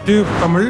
Tube Tamil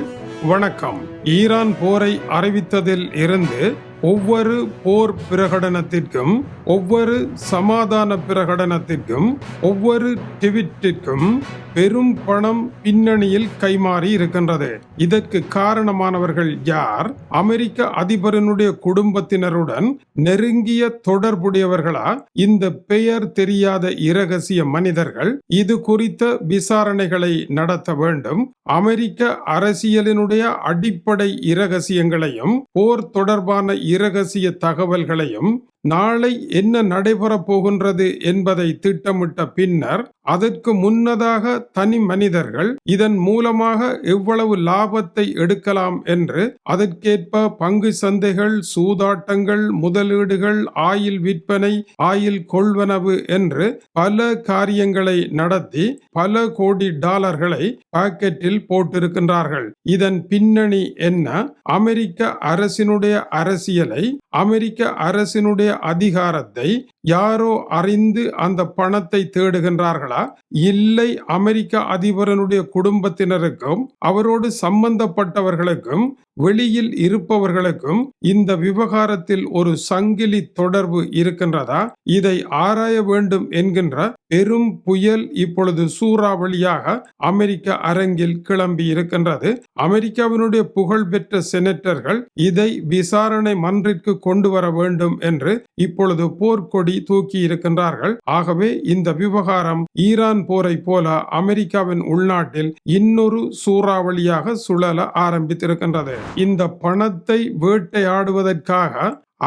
வணக்கம். Iran போரை அறிவித்ததில் இருந்து ஒவ்வொரு போர் பிரகடனத்திற்கும், ஒவ்வொரு சமாதான பிரகடனத்திற்கும், ஒவ்வொரு ட்வீட்டிற்கும் பெரும் பணம் பின்னணியில் கைமாறி இருக்கின்றது. இதற்கு காரணமானவர்கள் யார்? அமெரிக்க அதிபரனுடைய குடும்பத்தினருடன் நெருங்கிய தொடர்புடையவர்களா இந்த பெயர் தெரியாத இரகசிய மனிதர்கள்? இது குறித்த விசாரணைகளை நடத்த வேண்டும். அமெரிக்க அரசியலினுடைய அடிப்படை இரகசியங்களையும் போர் தொடர்பான இரகசிய தகவல்களையும் நாளை என்ன நடைபெறப் போகின்றது என்பதை திட்டமிட்ட பின்னர் அதற்கு முன்னதாக தனி மனிதர்கள் இதன் மூலமாக எவ்வளவு லாபத்தை எடுக்கலாம் என்று அதற்கேற்ப பங்கு சந்தைகள், சூதாட்டங்கள், முதலீடுகள், ஆயில் விற்பனை, ஆயில் கொள்வனவு என்று பல காரியங்களை நடத்தி பல கோடி டாலர்களை பாக்கெட்டில் போட்டிருக்கின்றார்கள். இதன் பின்னணி என்ன? அமெரிக்க அரசினுடைய அரசியலை, அமெரிக்க அரசினுடைய அதிகாரத்தை யாரோ அறிந்து அந்த பணத்தை தேடுகின்றார்களா? இல்லை, அமெரிக்க அதிபரனுடைய குடும்பத்தினருக்கும் அவரோடு சம்பந்தப்பட்டவர்களுக்கும் வெளியில் இருப்பவர்களுக்கும் இந்த விவகாரத்தில் ஒரு சங்கிலி தொடர்பு இருக்கின்றதா? இதை ஆராய வேண்டும் என்கின்ற பெரும் புயல் இப்பொழுது சூறாவளியாக அமெரிக்க அரங்கில் கிளம்பி இருக்கின்றது. அமெரிக்காவினுடைய புகழ்பெற்ற செனட்டர்கள் இதை விசாரணை மன்றிற்கு கொண்டு வர வேண்டும் என்று இப்பொழுது போர்க்கொடி தூக்கி இருக்கின்றார்கள். ஆகவே இந்த விவகாரம் ஈரான் போரை போல அமெரிக்காவின் உள்நாட்டில் இன்னொரு சூறாவளியாக சுழல ஆரம்பித்திருக்கின்றது. இந்த பணத்தை வேட்டையாடுவதற்காக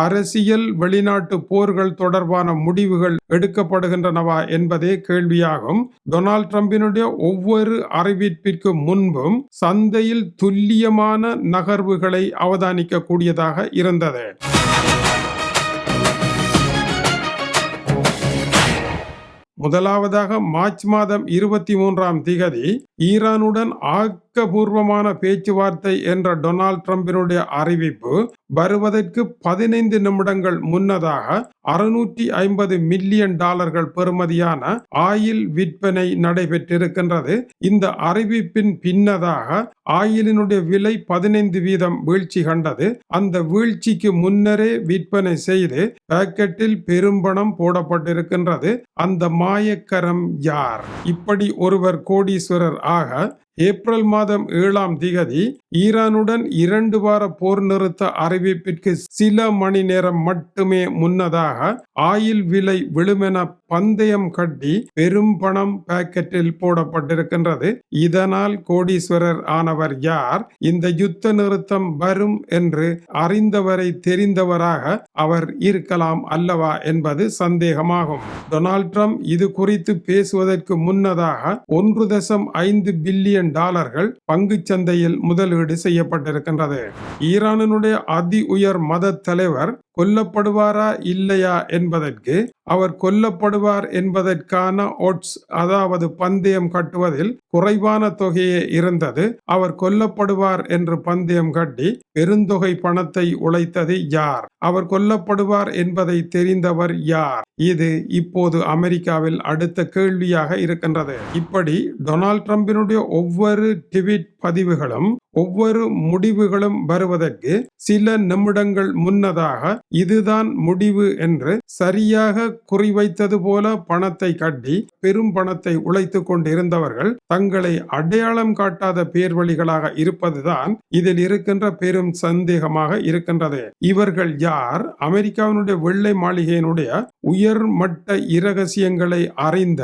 அரசியல், வெளிநாட்டு போர்கள் தொடர்பான முடிவுகள் எடுக்கப்படுகின்றனவா என்பதே கேள்வியாகும். டொனால்ட் ட்ரம்பினுடைய ஒவ்வொரு அறிவிப்பிற்கு முன்பும் சந்தையில் துல்லியமான நகர்வுகளை அவதானிக்க கூடியதாக இருந்தது. முதலாவதாக மார்ச் மாதம் 23 ஈரானுடன் ஆக்கப்பூர்வமான பேச்சுவார்த்தை என்ற டொனால்ட் ட்ரம்பினுடைய அறிவிப்பு வருவதற்கு 15 நிமிடங்கள் முன்னதாக 650 மில்லியன் டாலர்கள் பெறுமதியான ஆயில் விற்பனை நடைபெற்றிருக்கின்றது. இந்த அறிவிப்பின் பின்னதாக ஆயிலினுடைய விலை 15% வீழ்ச்சி கண்டது. அந்த வீழ்ச்சிக்கு முன்னரே விற்பனை செய்து பாக்கெட்டில் பெரும்பணம் போடப்பட்டிருக்கின்றது. அந்த மாயக்கரம் யார்? இப்படி ஒருவர் கோடீஸ்வரர் ஆக ஏப்ரல் மாதம் 7 ஈரானுடன் 2 வார போர் நிறுத்த அறிவிப்பிற்கு சில மணி நேரம் மட்டுமே முன்னதாக ஆயில் விலை விழுமென பந்தயம் கட்டி பெரும் பணம் பாக்கெட்டில் போடப்பட்டிருக்கின்றது. இதனால் கோடீஸ்வரர் ஆனவர் யார்? இந்த யுத்த நிறுத்தம் வரும் என்று அறிந்தவரை தெரிந்தவராக அவர் இருக்கலாம் அல்லவா என்பது சந்தேகமாகும். டொனால்ட் ட்ரம்ப் இது குறித்து பேசுவதற்கு முன்னதாக 1.5 பில்லியன் டாலர்கள் பங்கு சந்தையில் முதலீடு செய்யப்பட்டிருக்கின்றது. ஈரானினுடைய அதி உயர் மத தலைவர் கொல்லப்படுவாரா இல்லையா என்பதற்கு, அவர் கொல்லப்படுவார் என்பதற்கான ஒட்ஸ், அதாவது பந்தயம் கட்டுவதில் குறைவான தொகையே இருந்தது. அவர் கொல்லப்படுவார் என்று பந்தயம் கட்டி பெருந்தொகை பணத்தை உழைத்தது யார்? அவர் கொல்லப்படுவார் என்பதை தெரிந்தவர் யார்? இது இப்போது அமெரிக்காவில் அடுத்த கேள்வியாக இருக்கின்றது. இப்படி டொனால்ட் ட்ரம்பினுடைய ஒவ்வொரு ட்வீட் பதிவுகளும், ஒவ்வொரு முடிவுகளும் வருவதற்கு சில நிமிடங்கள் முன்னதாக இதுதான் முடிவு என்று சரியாக குறிவைத்தது போல பணத்தை கட்டி பெரும் பணத்தை உழைத்து கொண்டிருந்தவர்கள் தங்களை அடையாளம் காட்டாத பேர்வழிகளாக இருப்பதுதான் இதில் இருக்கின்ற பெரும் சந்தேகமாக இருக்கின்றது. இவர்கள் யார்? அமெரிக்காவினுடைய வெள்ளை மாளிகையினுடைய உயர்மட்ட இரகசியங்களை அறிந்த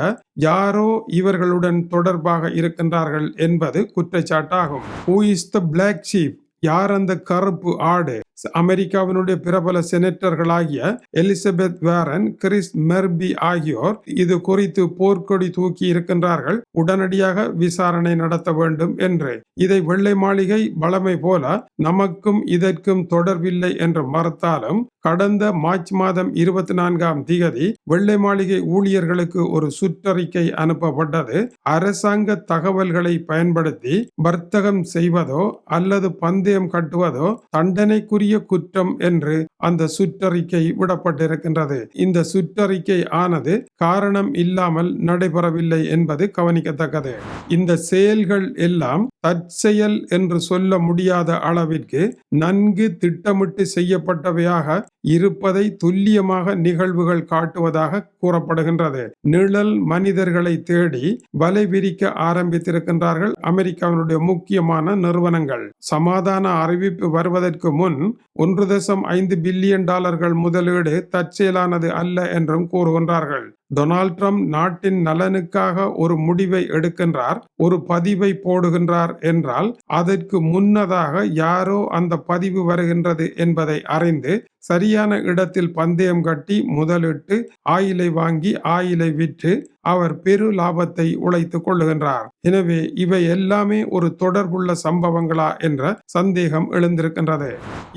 யாரோ இவர்களுடன் தொடர்பாக இருக்கின்றார்கள் என்பது குற்றச்சாட்டாகும். Who is the black sheep? யார் அந்த கருப்பு ஆடு? அமெரிக்காவினுடைய பிரபல செனட்டர்களாகிய எலிசபெத் வாரன், கிறிஸ் மெர்பி ஆகியோர் இது குறித்து போர்க்கொடி தூக்கி இருக்கின்றார்கள். உடனடியாக விசாரணை நடத்த வேண்டும் என்று. இதை வெள்ளை மாளிகை வழமை போல நமக்கும் இதற்கும் தொடர்பில்லை என்று மறுத்தாலும் கடந்த மார்ச் மாதம் 24ஆம் திகதி வெள்ளை மாளிகை ஊழியர்களுக்கு ஒரு சுற்றறிக்கை அனுப்பப்பட்டது. அரசாங்க தகவல்களை பயன்படுத்தி வர்த்தகம் செய்வதோ அல்லது பந்தயம் கட்டுவதோ தண்டனைக்குரிய குற்றம் என்று அந்த சுற்றறிக்கை விடப்பட்டிருக்கின்றது. இந்த சுற்றறிக்கை ஆனது காரணம் இல்லாமல் நடைபெறவில்லை என்பது கவனிக்கத்தக்கது. இந்த செயல்கள் எல்லாம் தற்செயல் என்று சொல்ல முடியாத அளவிற்கு நன்கு திட்டமிட்டு செய்யப்பட்டவையாக இருப்பதை துல்லியமாக நிகழ்வுகள் காட்டுவதாக கூறப்படுகின்றது. நிழல் மனிதர்களை தேடி வலை விரிக்க ஆரம்பித்திருக்கின்றார்கள் அமெரிக்காவினுடைய முக்கியமான நிறுவனங்கள். சமாதான அறிவிப்பு வருவதற்கு முன் 1.5 பில்லியன் டாலர்கள் முதலீடு தற்செயலானது அல்ல என்றும் கூறுகின்றார்கள். டொனால்ட் ட்ரம்ப் நாட்டின் நலனுக்காக ஒரு முடிவை எடுக்கின்றார், ஒரு பதிவை போடுகின்றார் என்றால் அதற்கு முன்னதாக யாரோ அந்த பதிவு வருகின்றது என்பதை அறிந்து சரியான இடத்தில் பந்தயம் கட்டி முதலிட்டு ஆயிலை வாங்கி ஆயிலை விற்று அவர் பெரு லாபத்தை உழைத்துக் கொள்ளுகின்றார். எனவே இவை எல்லாமே ஒரு தொடர்புள்ள சம்பவங்களா என்ற சந்தேகம் எழுந்திருக்கின்றது.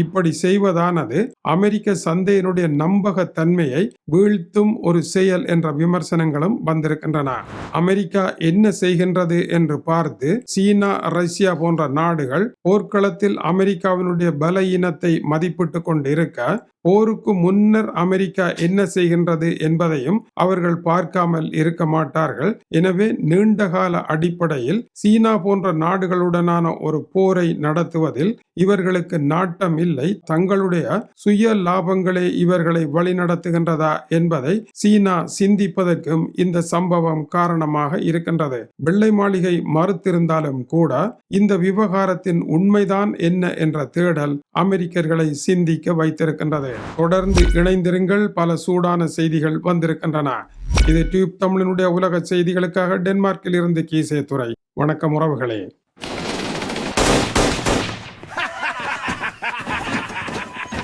இப்படி செய்வதானது அமெரிக்க சந்தையினுடைய நம்பகத்தன்மையை வீழ்த்தும் ஒரு செயல் என்ற விமர்சனங்களும் வந்திருக்கின்றன. அமெரிக்கா என்ன செய்கின்றது என்று பார்த்து சீனா, ரஷ்யா போன்ற நாடுகள் போர்க்களத்தில் அமெரிக்காவினுடைய பலவீனத்தை மதிப்பிட்டு கொண்டிருக்க, போருக்கு முன்னர் அமெரிக்கா என்ன செய்கின்றது என்பதையும் அவர்கள் பார்க்காமல் இருக்க மாட்டார்கள். எனவே நீண்டகால அடிப்படையில் சீனா போன்ற நாடுகளுடனான ஒரு போரை நடத்துவதில் இவர்களுக்கு நாட்டம் இல்லை. தங்களுடைய சுய லாபங்களே இவர்களை வழிநடத்துகின்றதா என்பதை சீனா சிந்திப்பதற்கும் இந்த சம்பவம் காரணமாக இருக்கின்றது. வெள்ளை மாளிகை மறுத்திருந்தாலும் கூட இந்த விவகாரத்தின் உண்மைதான் என்ன என்ற தேடல் அமெரிக்கர்களை சிந்திக்க வைத்திருக்கின்றது. தொடர்ந்து இணைந்திருங்கள், பல சூடான செய்திகள் வந்திருக்கின்றன. இது டியூப் தமிழினுடைய உலக செய்திகளுக்காக டென்மார்க்கில் இருந்து கீசே துறை. வணக்கம் உறவுகளே.